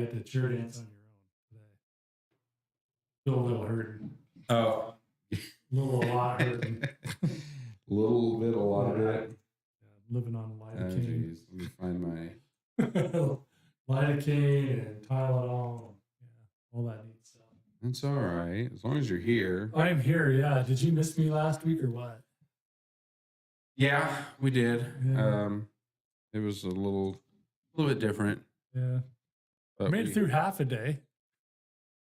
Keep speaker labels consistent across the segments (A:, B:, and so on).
A: get to cheer dance on your own today. Still a little hurting.
B: Oh.
A: A lot hurting.
B: A lot of it.
A: Yeah, living on lidocaine.
B: Let me find my...
A: lidocaine and Tylenol. Yeah, all that neat stuff.
B: That's all right, as long as you're here.
A: I'm here, yeah. Did you miss me last week or what?
B: Yeah, we did.
A: Yeah.
B: It was a little bit different.
A: Yeah.
B: But
A: made it through half a day.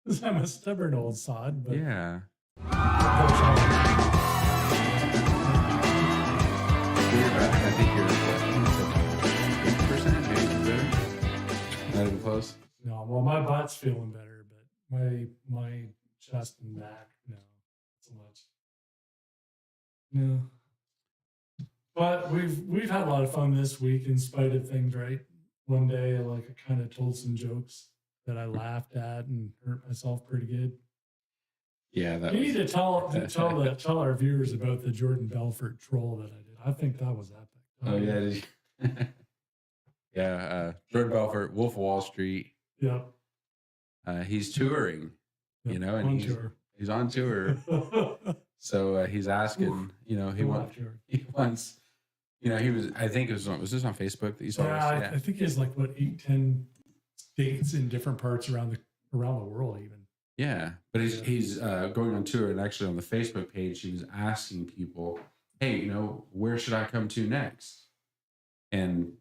A: Because I'm a stubborn old sod. But
B: yeah. I think you're 50%, maybe better. Not even close.
A: No, well, my butt's feeling better, but my chest and back, no, not so much. No. But we've had a lot of fun this week in spite of things, right? One day, I kind of told some jokes that I laughed at and hurt myself pretty good.
B: Yeah,
A: you need to tell our viewers about the Jordan Belfort troll that I did. I think that was epic.
B: Oh yeah, did you? Yeah, Jordan Belfort, Wolf of Wall Street.
A: Yep.
B: He's touring,
A: yep.
B: And he's on tour. So he's asking, he wants, he was, I think was this on Facebook that you saw?
A: Yeah, I think he has 8-10 states in different parts around the world even.
B: Yeah, but he's going on tour, and actually on the Facebook page, he was asking people, hey, where should I come to next? And,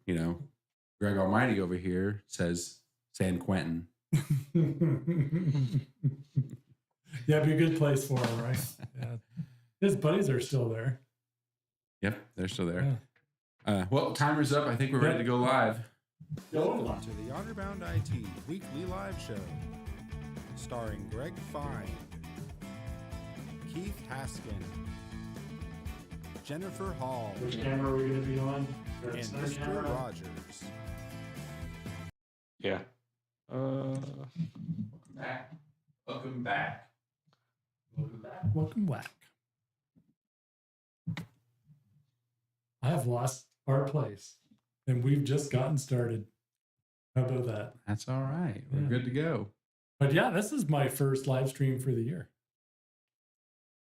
B: Greg Almighty over here says San Quentin.
A: Yeah, it'd be a good place for him, right? Yeah. His buddies are still there.
B: Yep, they're still there. Yeah. Well, timer's up. I think we're ready to go live.
C: Welcome to the Honor-Bound IT Weekly Live Show, starring Greg Fine, Keith Haskin, Jennifer Hall,
A: which camera are we going to be on?
C: And Mr. Rogers.
B: Yeah. Welcome back.
A: Welcome back. I have lost our place, and we've just gotten started. How about that?
B: That's all right. We're good to go.
A: But yeah, this is my first live stream for the year.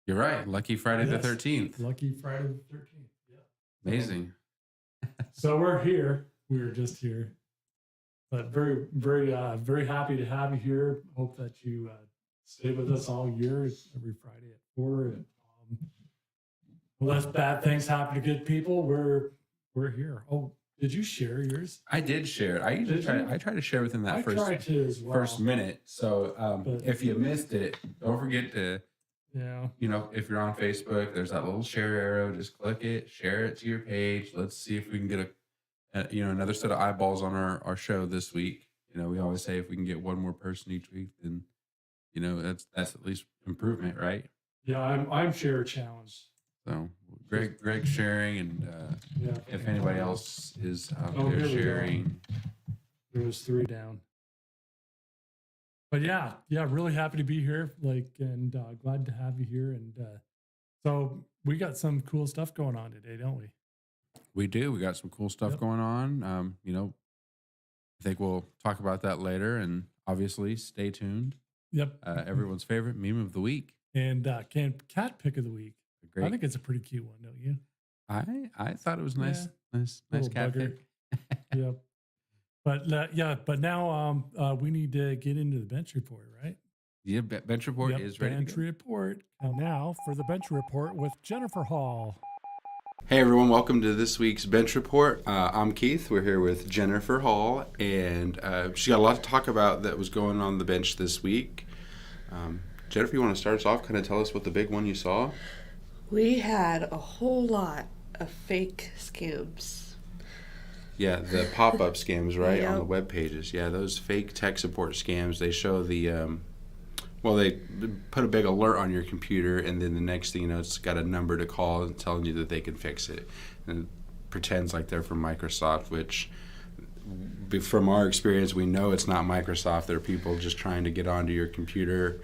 B: You're right. Lucky Friday the 13th.
A: Lucky Friday the 13th. Yeah.
B: Amazing.
A: So we're here. We were just here. But very, very, very happy to have you here. Hope that you stay with us all year. It's every Friday at 4. And, unless bad things happen to good people, we're here. Oh, did you share yours?
B: I did share it. I usually try to share within that first minute. So if you missed it, don't forget to, if you're on Facebook, there's that little share arrow. Just click it, share it to your page. Let's see if we can get another set of eyeballs on our show this week. We always say if we can get one more person each week, then that's at least improvement, right?
A: Yeah, I'm share challenged.
B: So Greg sharing, and if anybody else is out there sharing.
A: There was 3 down. But yeah, really happy to be here. And glad to have you here. And so we got some cool stuff going on today, don't we?
B: We do. We got some cool stuff going on. I think we'll talk about that later. And obviously, stay tuned.
A: Yep.
B: Everyone's favorite meme of the week.
A: And cat pick of the week. I think it's a pretty cute one, don't you?
B: I thought it was nice. Nice cat pick.
A: Yep. But but now we need to get into the bench report, right?
B: Yeah, bench report is ready.
A: Bench report. And now for the bench report with Jennifer Hall.
B: Hey everyone, welcome to this week's bench report. I'm Keith. We're here with Jennifer Hall, and she got a lot to talk about that was going on the bench this week. Jennifer, you want to start us off? Kind of tell us what the big one you saw.
D: We had a whole lot of fake scams.
B: Yeah, the pop-up scams, right,
D: Yep.
B: on the web pages. Yeah, those fake tech support scams, they show the, they put a big alert on your computer, and then the next thing you know, it's got a number to call and telling you that they can fix it. And it pretends like they're from Microsoft, which, from our experience, we know it's not Microsoft. They're people just trying to get onto your computer,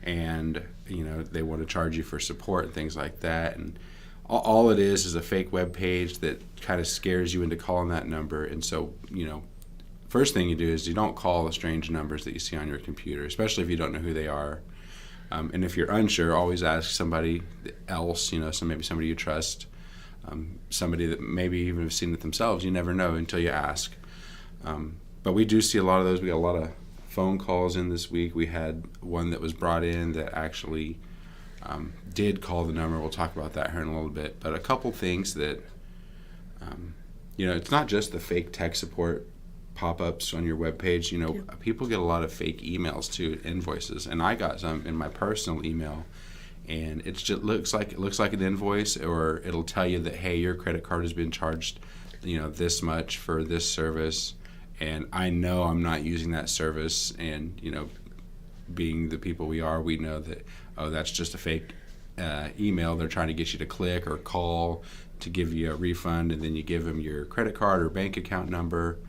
B: and they want to charge you for support and things like that. And all it is a fake web page that kind of scares you into calling that number. And so first thing you do is you don't call the strange numbers that you see on your computer, especially if you don't know who they are. And if you're unsure, always ask somebody else, so maybe somebody you trust, somebody that maybe even have seen it themselves. You never know until you ask. But we do see a lot of those. We got a lot of phone calls in this week. We had one that was brought in that actually did call the number. We'll talk about that here in a little bit. But a couple things that, it's not just the fake tech support pop-ups on your webpage. People get a lot of fake emails too, invoices, and I got some in my personal email, and it just looks like an invoice, or it'll tell you that, hey, your credit card has been charged, this much for this service, and I know I'm not using that service, and being the people we are, we know that, oh, that's just a fake email. They're trying to get you to click or call to give you a refund, and then you give them your credit card or bank account number,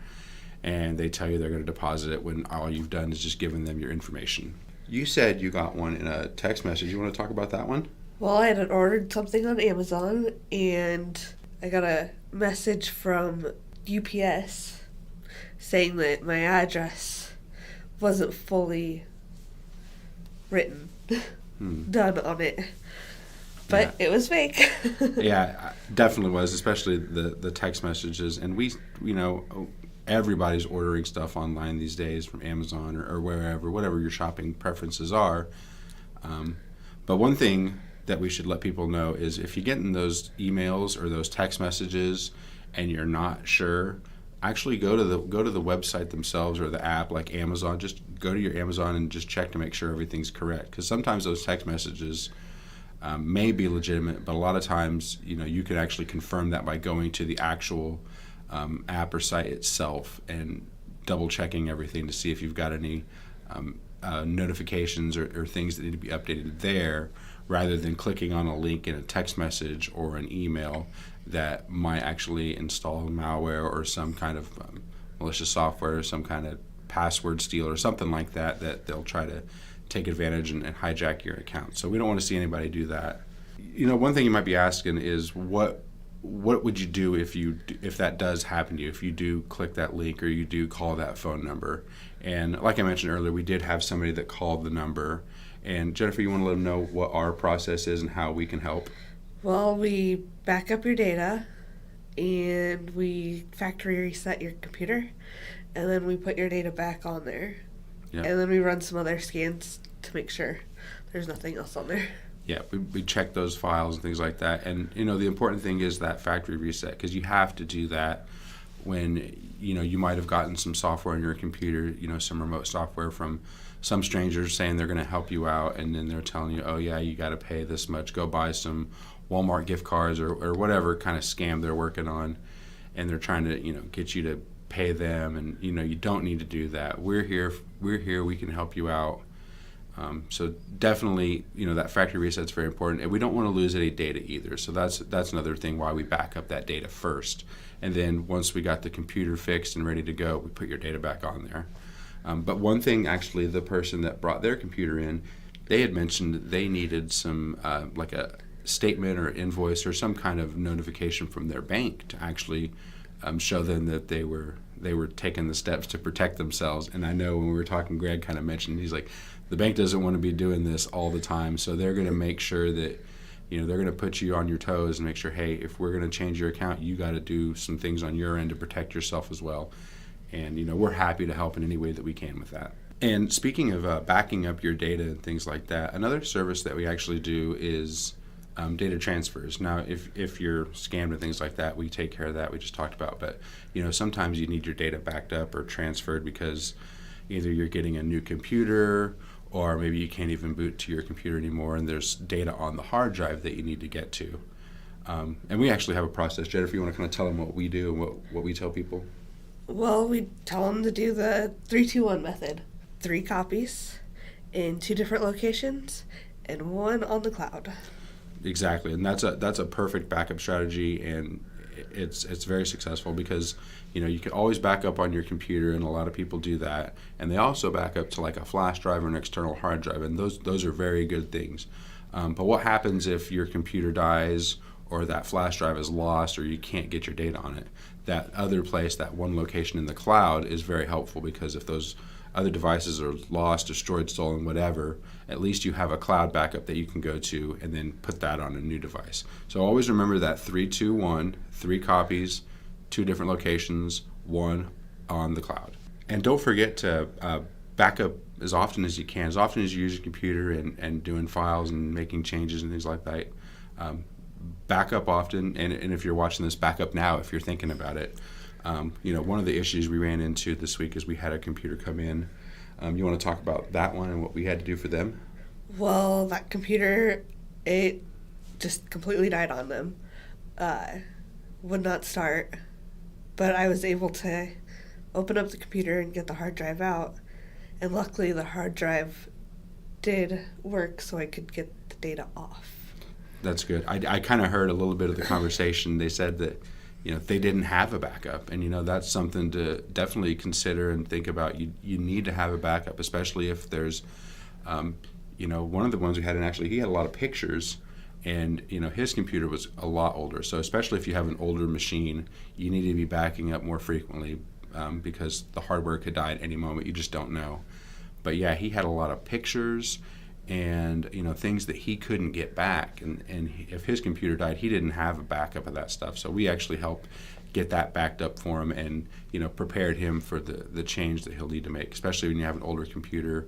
B: and they tell you they're going to deposit it when all you've done is just given them your information. You said you got one in a text message. You want to talk about that one?
D: Well, I had ordered something on Amazon, and I got a message from UPS saying that my address wasn't fully written, done on it. But it was fake.
B: Yeah, definitely was, especially the text messages. And we, everybody's ordering stuff online these days from Amazon or wherever, whatever your shopping preferences are. But one thing that we should let people know is if you're getting those emails or those text messages and you're not sure, actually go to the website themselves or the app like Amazon. Just go to your Amazon and just check to make sure everything's correct. Because sometimes those text messages may be legitimate, but a lot of times, you can actually confirm that by going to the actual app or site itself and double checking everything to see if you've got any notifications or things that need to be updated there, rather than clicking on a link in a text message or an email that might actually install malware or some kind of malicious software or some kind of password steal or something like that they'll try to take advantage and hijack your account. So we don't want to see anybody do that. One thing you might be asking is what would you do if that does happen to you, if you do click that link or you do call that phone number? And like I mentioned earlier, we did have somebody that called the number. And Jennifer, you want to let them know what our process is and how we can help?
D: Well, we back up your data, and we factory reset your computer, and then we put your data back on there. Yeah. And then we run some other scans to make sure there's nothing else on there.
B: Yeah, we check those files and things like that. And, the important thing is that factory reset, because you have to do that when, you might have gotten some software on your computer, some remote software from some strangers saying they're going to help you out, and then they're telling you, oh, yeah, you got to pay this much, go buy some Walmart gift cards or whatever kind of scam they're working on, and they're trying to, get you to pay them, and, you don't need to do that. We're here, we can help you out. So definitely, that factory reset's very important, and we don't want to lose any data either. So that's another thing why we back up that data first, and then once we got the computer fixed and ready to go, we put your data back on there. But one thing, actually, the person that brought their computer in, they had mentioned they needed some like a statement or invoice or some kind of notification from their bank to actually show them that they were taking the steps to protect themselves. And I know when we were talking, Greg kind of mentioned, he's like, the bank doesn't want to be doing this all the time, so they're going to make sure that, they're going to put you on your toes and make sure, hey, if we're going to change your account, you got to do some things on your end to protect yourself as well. And, we're happy to help in any way that we can with that. And speaking of backing up your data and things like that, another service that we actually do is data transfers. Now, if you're scammed and things like that, we take care of that. We just talked about. But, sometimes you need your data backed up or transferred because either you're getting a new computer or maybe you can't even boot to your computer anymore and there's data on the hard drive that you need to get to. And we actually have a process. Jennifer, you want to kind of tell them what we do and what we tell people?
D: Well, we tell them to do the 3-2-1 method. 3 copies in 2 different locations and 1 on the cloud.
B: Exactly, and that's a perfect backup strategy, and it's very successful because you can always back up on your computer, and a lot of people do that, and they also back up to like a flash drive or an external hard drive, and those are very good things. But what happens if your computer dies or that flash drive is lost or you can't get your data on it, that other place, that one location in the cloud is very helpful, because if those other devices are lost, destroyed, stolen, whatever, at least you have a cloud backup that you can go to and then put that on a new device. So always remember that 3-2-1, 3 copies, 2 different locations, 1 on the cloud. And don't forget to back up as often as you can, as often as you use your computer and doing files and making changes and things like that. Back up often, and if you're watching this, back up now if you're thinking about it. One of the issues we ran into this week is we had a computer come in. You want to talk about that one and what we had to do for them?
D: Well, that computer, it just completely died on them. Would not start. But I was able to open up the computer and get the hard drive out. And luckily the hard drive did work so I could get the data off.
B: That's good. I kind of heard a little bit of the conversation. They said that they didn't have a backup, and that's something to definitely consider and think about. You need to have a backup, especially if there's one of the ones we had, and actually he had a lot of pictures, and his computer was a lot older. So especially if you have an older machine, you need to be backing up more frequently, because the hardware could die at any moment. You just don't know. But yeah, he had a lot of pictures and things that he couldn't get back, and if his computer died, he didn't have a backup of that stuff. So we actually helped get that backed up for him, and prepared him for the change that he'll need to make, especially when you have an older computer.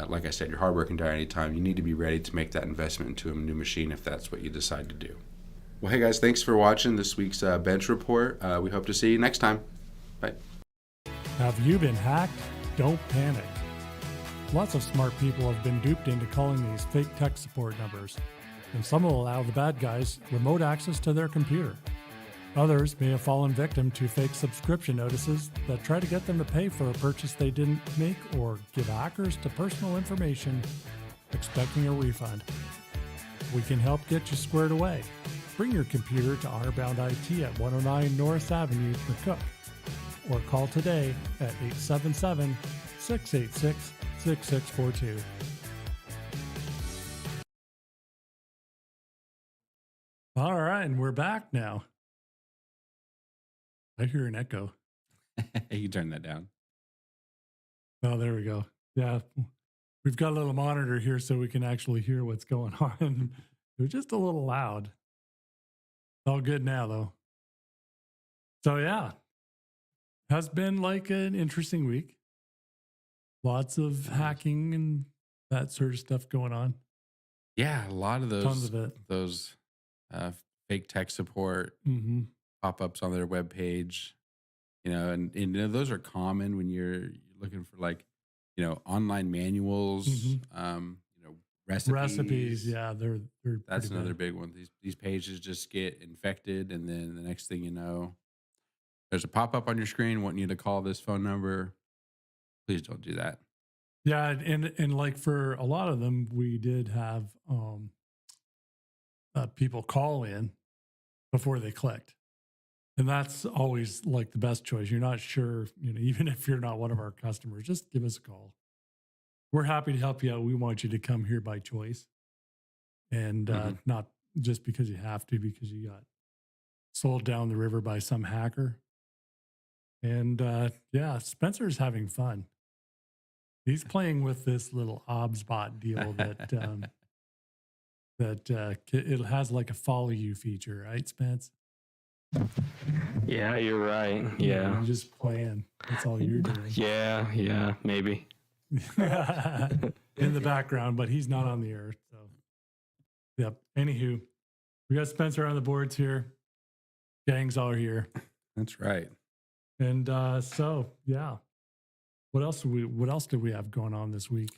B: Like I said, your hardware can die anytime. You need to be ready to make that investment into a new machine if that's what you decide to do. Well, hey guys, thanks for watching this week's Bench Report. We hope to see you next time. Bye.
A: Have you been hacked? Don't panic. Lots of smart people have been duped into calling these fake tech support numbers, and some will allow the bad guys remote access to their computer. Others may have fallen victim to fake subscription notices that try to get them to pay for a purchase they didn't make, or give hackers to personal information expecting a refund. We can help get you squared away. Bring your computer to Honor-Bound IT at 109 North Avenue, McCook, or call today at 877-686-6642. All right, and we're back now. I hear an echo.
B: You turn that down.
A: Oh, there we go. Yeah, we've got a little monitor here so we can actually hear what's going on. It was just a little loud. All good now, though. So, yeah, has been like an interesting week. Lots of hacking and that sort of stuff going on.
B: Yeah, a lot of
A: Tons of it.
B: those fake tech support pop-ups on their webpage, and those are common when you're looking for online manuals, recipes.
A: Yeah, they're
B: That's
A: pretty
B: another
A: bad.
B: big one. These pages just get infected, and then the next thing you know, there's a pop-up on your screen wanting you to call this phone number. Please don't do that.
A: Yeah, and like for a lot of them, we did have people call in before they clicked. And that's always like the best choice. You're not sure, even if you're not one of our customers, just give us a call. We're happy to help you out. We want you to come here by choice, and not just because you have to, because you got sold down the river by some hacker. And yeah, Spencer's having fun. He's playing with this little OBSBot deal that it has like a follow you feature, right, Spence?
E: Yeah, you're right. Yeah.
A: You're just playing. That's all you're doing.
E: Yeah, maybe.
A: In the background, but he's not on the air. So, yep. Anywho, we got Spencer on the boards here. Gang's all here.
B: That's right.
A: And so, yeah. What else did we have going on this week?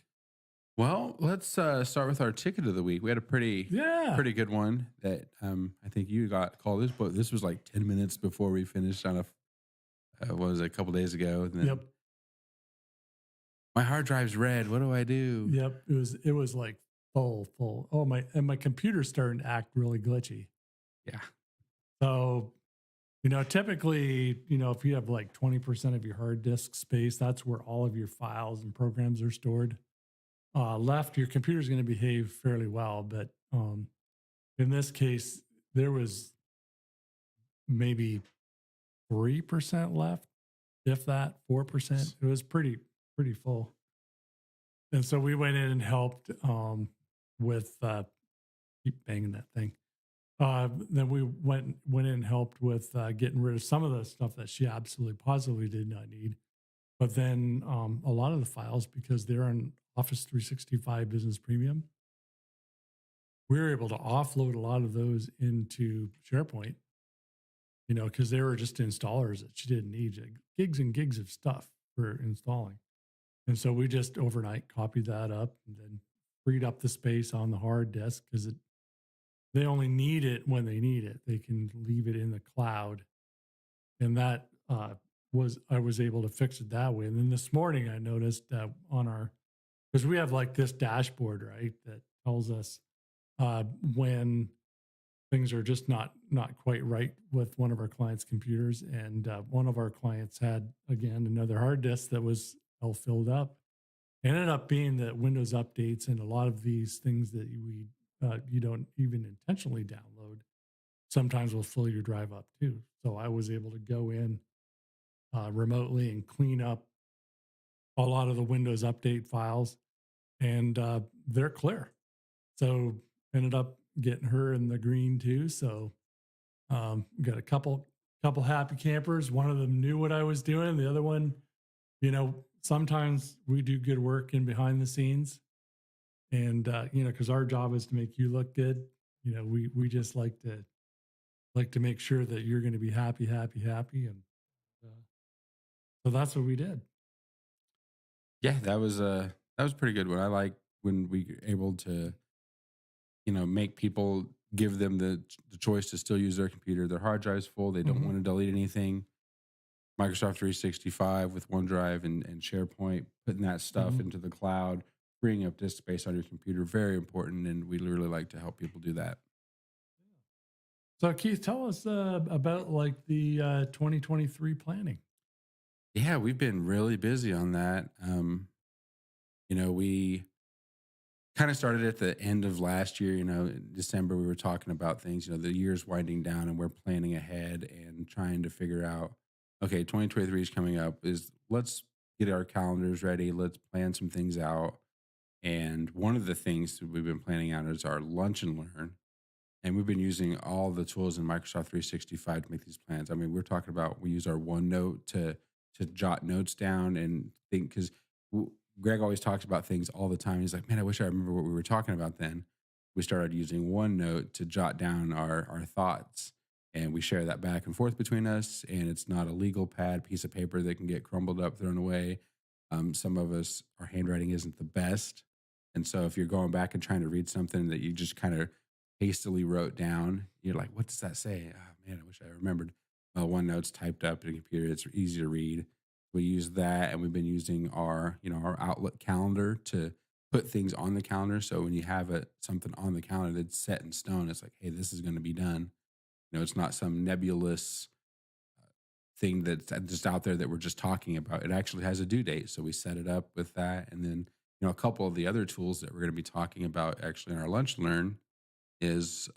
B: Well, let's start with our ticket of the week. We had a pretty good one that I think you got called this, but this was like 10 minutes before we finished on a couple days ago. And then,
A: Yep.
B: My hard drive's red. What do I do?
A: Yep. It was like full. Oh, my computer's starting to act really glitchy.
B: Yeah.
A: So, typically, if you have like 20% of your hard disk space, that's where all of your files and programs are stored. Left, your computer's going to behave fairly well, but in this case, there was maybe 3% left, if that, 4%. It was pretty full. And so we went in and helped with keep banging that thing. Then we went in and helped with getting rid of some of the stuff that she absolutely positively did not need. But then a lot of the files, because they're on Office 365 Business Premium, we were able to offload a lot of those into SharePoint, because they were just installers that she didn't need, gigs and gigs of stuff for installing. And so we just overnight copied that up and then freed up the space on the hard disk, because they only need it when they need it. They can leave it in the cloud. And that I was able to fix it that way. And then this morning I noticed that because we have like this dashboard, right, that tells us when things are just not quite right with one of our clients' computers. And one of our clients had, again, another hard disk that was all filled up. It ended up being that Windows updates and a lot of these things that you don't even intentionally download sometimes will fill your drive up too. So I was able to go in remotely and clean up a lot of the Windows update files, and they're clear. So ended up getting her in the green too. So got a couple happy campers. One of them knew what I was doing. The other one, sometimes we do good work in behind the scenes, and because our job is to make you look good. We just like to make sure that you're going to be happy, and so that's what we did.
B: Yeah, that was a pretty good one. I like when we were able to, make people, give them the choice to still use their computer. Their hard drive's full. They don't want to delete anything. Microsoft 365 with OneDrive and SharePoint, putting that stuff into the cloud, freeing up disk space on your computer, very important. And we really like to help people do that.
A: So Keith, tell us about like the 2023 planning.
B: Yeah, we've been really busy on that. We kind of started at the end of last year. In December, we were talking about things. The year's winding down and we're planning ahead and trying to figure out, okay, 2023 is coming up. Let's get our calendars ready. Let's plan some things out. And one of the things that we've been planning out is our lunch and learn. And we've been using all the tools in Microsoft 365 to make these plans. I mean, we're talking about, we use our OneNote to jot notes down and think, because Greg always talks about things all the time. He's like, man, I wish I remember what we were talking about then. We started using OneNote to jot down our thoughts, and we share that back and forth between us. And it's not a legal pad piece of paper that can get crumbled up, thrown away. Some of us, our handwriting isn't the best. And so if you're going back and trying to read something that you just kind of hastily wrote down, you're like, what does that say? Oh, man, I wish I remembered. OneNote's typed up in a computer. It's easy to read. We use that, and we've been using our Outlook calendar to put things on the calendar. So when you have something on the calendar that's set in stone, it's like, hey, this is going to be done. It's not some nebulous thing that's just out there that we're just talking about. It actually has a due date. So we set it up with that. And then, a couple of the other tools that we're going to be talking about actually in our lunch learn is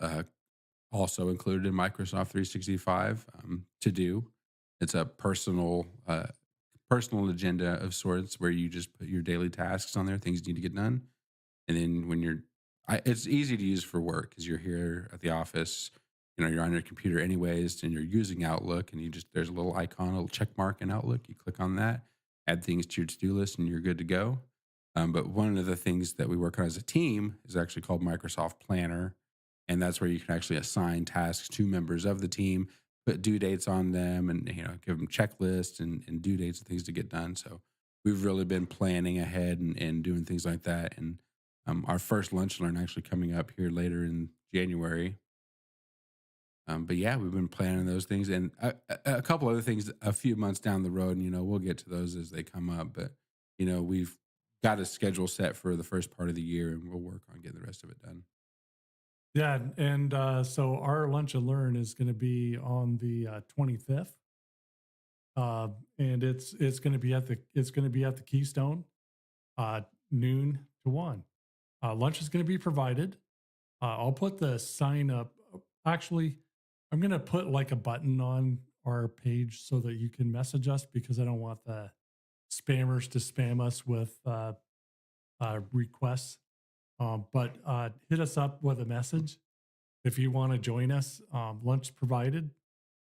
B: also included in Microsoft 365 to do. It's a personal agenda of sorts where you just put your daily tasks on there, things you need to get done. And then when it's easy to use for work because you're here at the office, you're on your computer anyways, and you're using Outlook, and there's a little icon, a little check mark in Outlook. You click on that, add things to your to-do list, and you're good to go. But one of the things that we work on as a team is actually called Microsoft Planner. And that's where you can actually assign tasks to members of the team, put due dates on them, and give them checklists and due dates and things to get done. So we've really been planning ahead and doing things like that. And our first lunch learn actually coming up here later in January. But yeah, we've been planning those things, and a couple other things a few months down the road. And we'll get to those as they come up. But we've got a schedule set for the first part of the year, and we'll work on getting the rest of it done.
A: Yeah, and so our lunch and learn is going to be on the 25th, and it's going to be at the Keystone, noon to 1. Lunch is going to be provided. I'll put the sign up actually, I'm going to put like a button on our page so that you can message us, because I don't want the spammers to spam us with requests. But hit us up with a message if you want to join us. Lunch provided,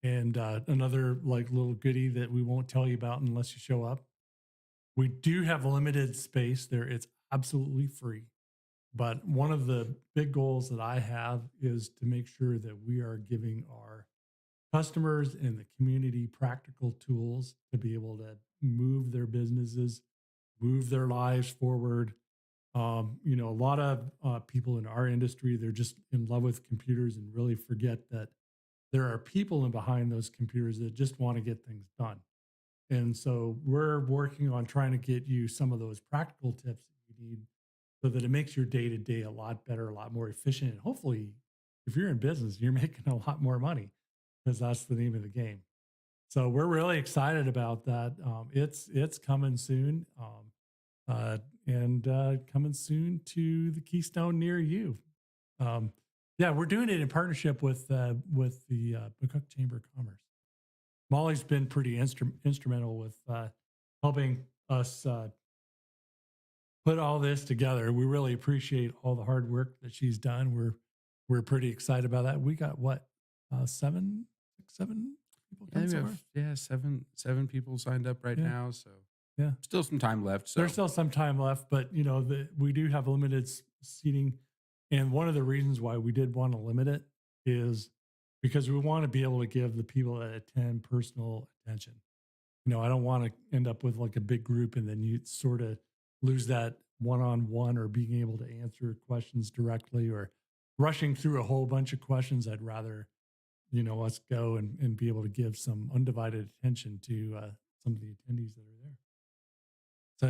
A: and another like little goodie that we won't tell you about unless you show up. We do have limited space there. It's absolutely free. But one of the big goals that I have is to make sure that we are giving our customers and the community practical tools to be able to move their businesses, move their lives forward. A lot of people in our industry, they're just in love with computers and really forget that there are people in behind those computers that just want to get things done. And so we're working on trying to get you some of those practical tips that you need so that it makes your day to day a lot better, a lot more efficient. And hopefully, if you're in business, you're making a lot more money, because that's the name of the game. So we're really excited about that. It's coming soon, and coming soon to the Keystone near you. Yeah, we're doing it in partnership with the McCook Chamber of Commerce. Molly's been pretty instrumental with helping us put all this together. We really appreciate all the hard work that she's done. We're pretty excited about that. We got what, seven people
B: Yeah,
A: come
B: we
A: so
B: have,
A: far?
B: seven people signed up right
A: Yeah.
B: now. So
A: Yeah.
B: still some time left. So
A: There's still some time left, but we do have limited seating. And one of the reasons why we did want to limit it is because we want to be able to give the people that attend personal attention. I don't want to end up with like a big group and then you sort of lose that one-on-one or being able to answer questions directly or rushing through a whole bunch of questions. I'd rather, us go and be able to give some undivided attention to some of the attendees that are there. So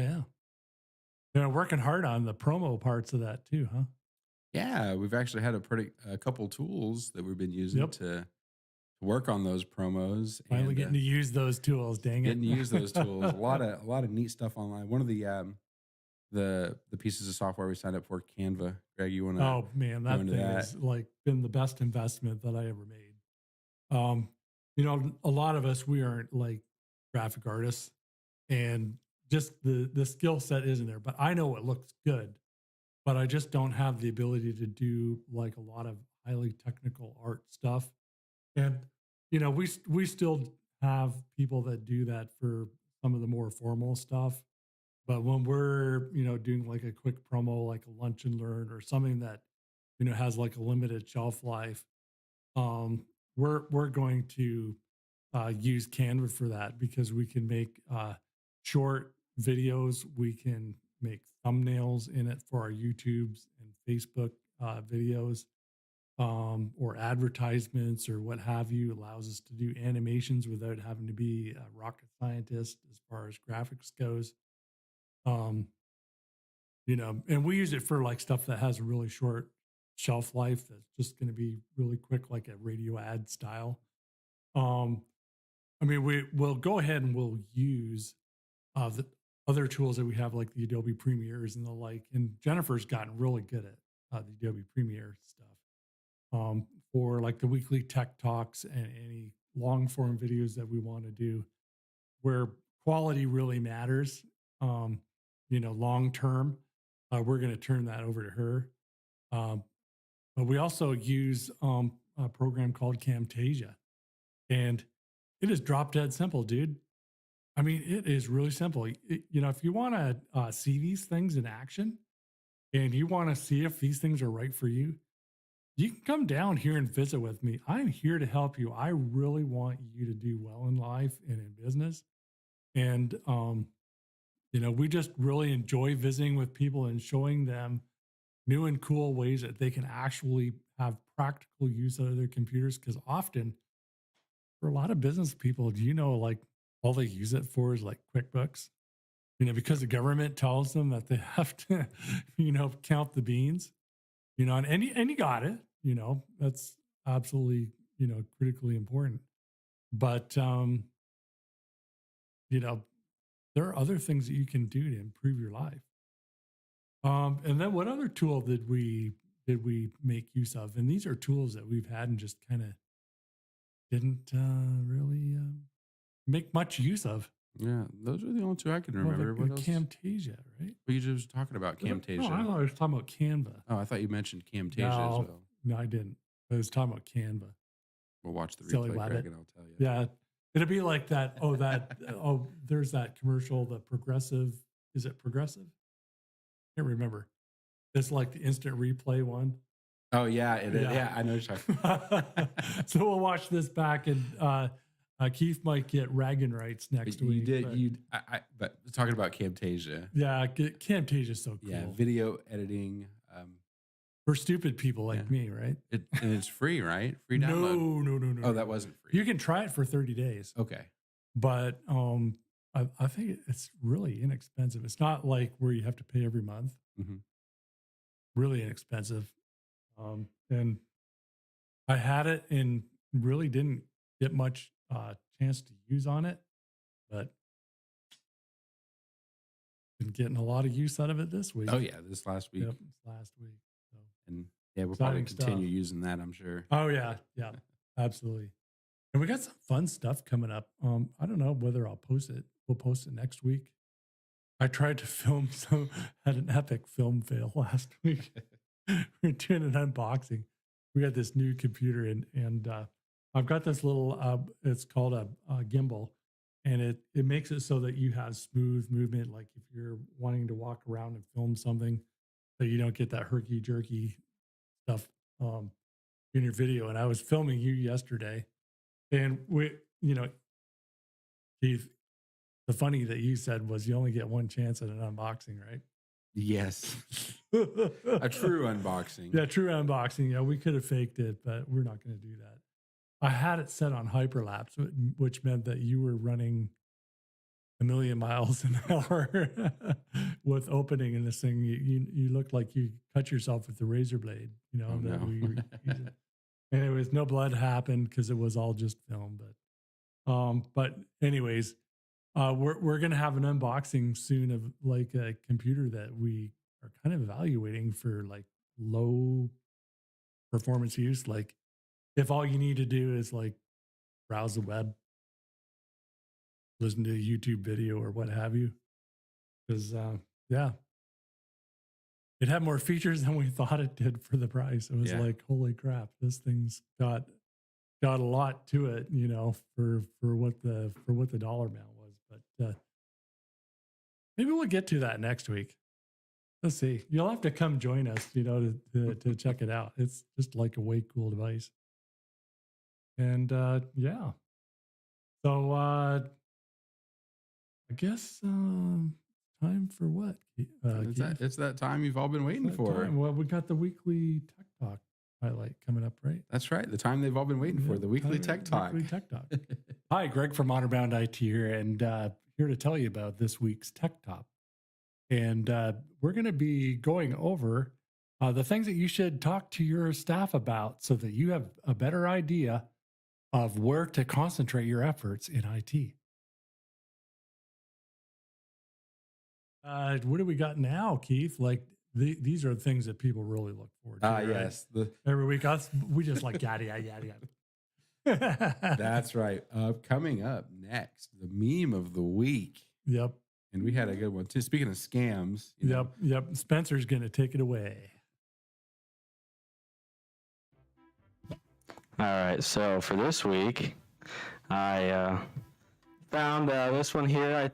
A: yeah, working hard on the promo parts of that too, huh?
B: yeah, we've actually had a couple tools that we've been using
A: Yep.
B: to work on those promos.
A: Finally
B: and,
A: getting to use those tools. Dang it!
B: getting to use those tools. A lot of neat stuff online. One of the pieces of software we signed up for, Canva. Greg, you want to?
A: Oh man, that
B: into
A: thing
B: that?
A: has like been the best investment that I ever made. A lot of us, we aren't like graphic artists, and just the skill set isn't there. But I know it looks good, but I just don't have the ability to do like a lot of highly technical art stuff. And we still have people that do that for some of the more formal stuff. But when we're doing like a quick promo, like a lunch and learn or something that has like a limited shelf life, we're going to use Canva for that, because we can make short videos, we can make thumbnails in it for our YouTubes and Facebook videos, or advertisements or what have you. It allows us to do animations without having to be a rocket scientist as far as graphics goes. And we use it for like stuff that has a really short shelf life that's just going to be really quick, like a radio ad style. We'll go ahead and we'll use the other tools that we have, like the Adobe Premieres and the like. And Jennifer's gotten really good at the Adobe Premiere stuff for like the weekly tech talks and any long form videos that we want to do, where quality really matters. Long term, we're going to turn that over to her. But we also use a program called Camtasia, and it is drop dead simple, dude. I mean, it is really simple. If you want to see these things in action and you want to see if these things are right for you, you can come down here and visit with me. I'm here to help you. I really want you to do well in life and in business. And, we just really enjoy visiting with people and showing them new and cool ways that they can actually have practical use out of their computers. Because often, for a lot of business people, like all they use it for is like QuickBooks, because the government tells them that they have to, count the beans, and you got it, that's absolutely, critically important. But, there are other things that you can do to improve your life. And then what other tool did we did we make use of? And these are tools that we've had and just kind of didn't really make much use of.
B: Yeah, those are the only two I can remember.
A: Well,
B: What else?
A: Camtasia, right?
B: Well, you just talking about Camtasia.
A: No, I thought I was talking about Canva.
B: Oh, I thought you mentioned Camtasia as
A: No,
B: well.
A: no, I didn't. I was talking about Canva.
B: We'll watch the
A: Silly
B: replay,
A: rabbit.
B: Greg, and I'll tell you.
A: Yeah, it'll be like that. Oh, there's that commercial, the Progressive. Is it Progressive? Can't remember. It's like the instant replay one.
B: Oh, yeah, it is.
A: Yeah.
B: Yeah, I know what you're talking about.
A: So we'll watch this back, and Keith might get ragging rights next
B: you
A: week.
B: did, but talking about Camtasia.
A: Yeah, Camtasia is so cool.
B: Yeah, video editing.
A: For stupid people like me, right?
B: And it's free, right? Free download.
A: No.
B: Oh, that wasn't free.
A: You can try it for 30 days.
B: Okay.
A: But I think it's really inexpensive. It's not like where you have to pay every month.
B: Mm-hmm.
A: Really inexpensive. And I had it and really didn't get much chance to use on it, but been getting a lot of use out of it this week.
B: Oh, yeah, this last week.
A: Yep, last week. So.
B: And yeah, we'll probably
A: Exciting
B: continue
A: stuff.
B: using that, I'm sure.
A: Oh yeah, absolutely. And we got some fun stuff coming up. I don't know whether I'll post it. We'll post it next week. I tried to film had an epic film fail last week. We're doing an unboxing. We got this new computer and I've got this little it's called a gimbal, and it makes it so that you have smooth movement. Like if you're wanting to walk around and film something, so you don't get that herky jerky stuff in your video. And I was filming you yesterday, and Keith, the funny that you said was you only get one chance at an unboxing, right?
B: Yes. A true unboxing.
A: Yeah, true unboxing. Yeah, we could have faked it, but we're not going to do that. I had it set on hyperlapse, which meant that you were running 1,000,000 miles an hour with opening in this thing. You looked like you cut yourself with the razor blade,
B: Oh,
A: that
B: no.
A: we were using. And it was no blood happened because it was all just film. But anyways, we're gonna have an unboxing soon of like a computer that we are kind of evaluating for like low performance use. Like if all you need to do is like browse the web, listen to a YouTube video or what have you. Because it had more features than we thought it did for the price. It was like, holy crap, this thing's got a lot to it, for what the dollar amount was. But maybe we'll get to that next week. Let's see. You'll have to come join us, to check it out. It's just like a way cool device. And yeah. So I guess time for what?
B: It's that time you've all been waiting for.
A: Well, we got the weekly Tech Talk highlight coming up, right?
B: That's right. The time they've all been waiting for, the weekly Tech Talk.
A: Weekly Tech Talk. Hi, Greg from Honorbound IT here, and here to tell you about this week's Tech Talk. And we're going to be going over the things that you should talk to your staff about so that you have a better idea of where to concentrate your efforts in IT. What do we got now, Keith? Like these are the things that people really look forward to. Right?
B: Yes.
A: Every week, we just like yada yada yada.
B: That's right. Coming up next, the meme of the week.
A: Yep.
B: And we had a good one too. Speaking of scams.
A: Yep. Spencer's going to take it away.
E: All right, so for this week, I found this one here. I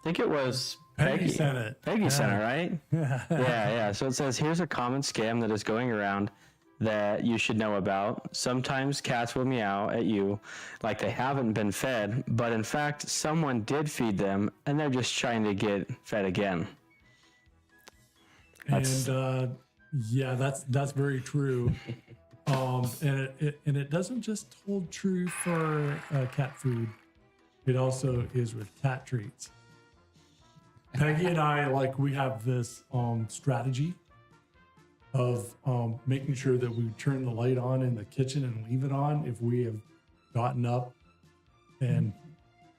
E: think it was
A: Peggy sent it.
E: Peggy sent it, right? Yeah. So it says, here's a common scam that is going around that you should know about. Sometimes cats will meow at you like they haven't been fed, but in fact, someone did feed them, and they're just trying to get fed again.
A: That's very true. And it doesn't just hold true for cat food. It also is with cat treats. Peggy and I, we have this strategy of making sure that we turn the light on in the kitchen and leave it on if we have gotten up and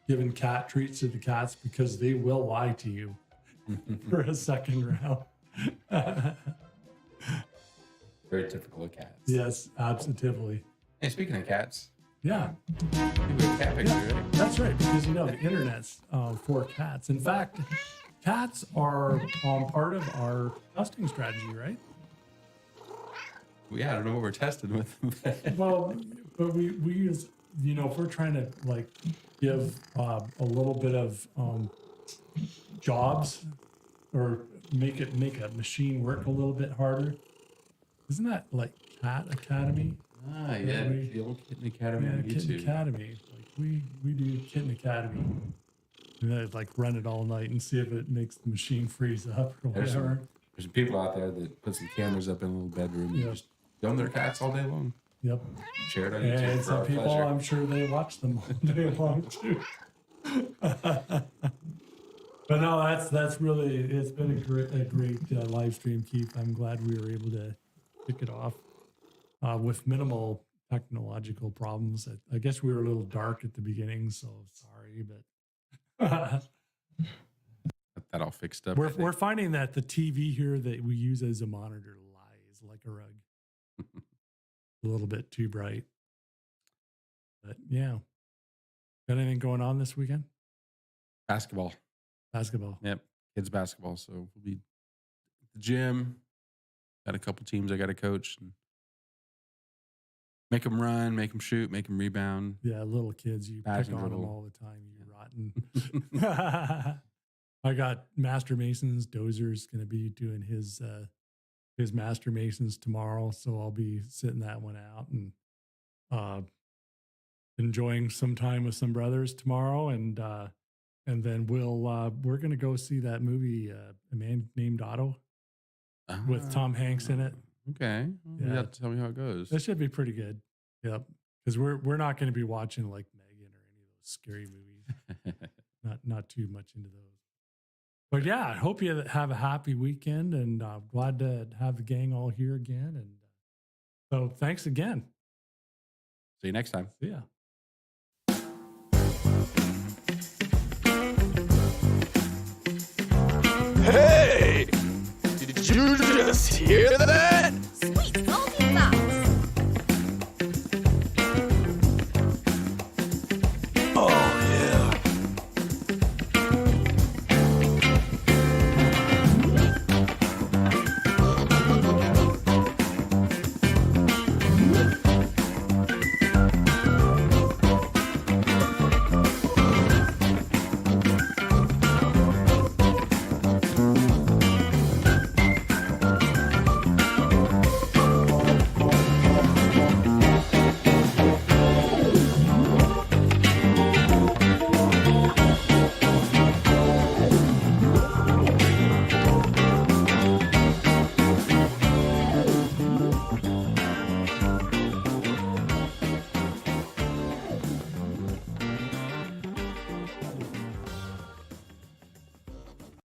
A: given cat treats to the cats, because they will lie to you for a second round.
B: Very typical of cats.
A: Yes, absolutely.
B: Hey, speaking of cats,
A: Yeah,
B: you have a cat picture, right?
A: that's right. Because the internet's for cats. In fact, cats are part of our testing strategy, right?
B: Well, yeah, I don't know what we're testing with.
A: Well, but we use, if we're trying to like give a little bit of jobs or make a machine work a little bit harder. Isn't that like Cat Academy?
B: Yeah, the old Kitten Academy
A: Yeah,
B: on
A: Kitten
B: YouTube.
A: Academy. Like we do Kitten Academy. And then like run it all night and see if it makes the machine freeze up or
B: There's
A: whatever.
B: some people out there that put some cameras up in a little bedroom and
A: Yeah.
B: just film their cats all day long.
A: Yep.
B: Share it on YouTube
A: And
B: for
A: some
B: our
A: people,
B: pleasure.
A: I'm sure they watch them all day long too. But no, that's really, it's been a great live stream, Keith. I'm glad we were able to kick it off with minimal technological problems. I guess we were a little dark at the beginning, so sorry, but
B: That all fixed up.
A: we're finding that the TV here that we use as a monitor lies like a rug. A little bit too bright. But yeah. Got anything going on this weekend?
B: Basketball.
A: Basketball.
B: Yep. Kids basketball. So we'll be at the gym. Got a couple teams I got to coach. And make them run, make them shoot, make them rebound.
A: Yeah, little kids, you
B: Pass
A: pick
B: and
A: on them
B: dribble.
A: all the time, you rotten. I got Master Masons. Dozer's going to be doing his Master Masons tomorrow, so I'll be sitting that one out and enjoying some time with some brothers tomorrow, and then we're going to go see that movie, A Man Named Otto, with Tom Hanks in it.
B: Okay. Well, you
A: Yeah.
B: have to tell me how it goes.
A: That should be pretty good. Yep, because we're not going to be watching like Megan or any of those scary movies. Not too much into those. But yeah, I hope you have a happy weekend, and glad to have the gang all here again. And so thanks again.
B: See you next time.
A: See ya.
F: Hey! Did you just hear that?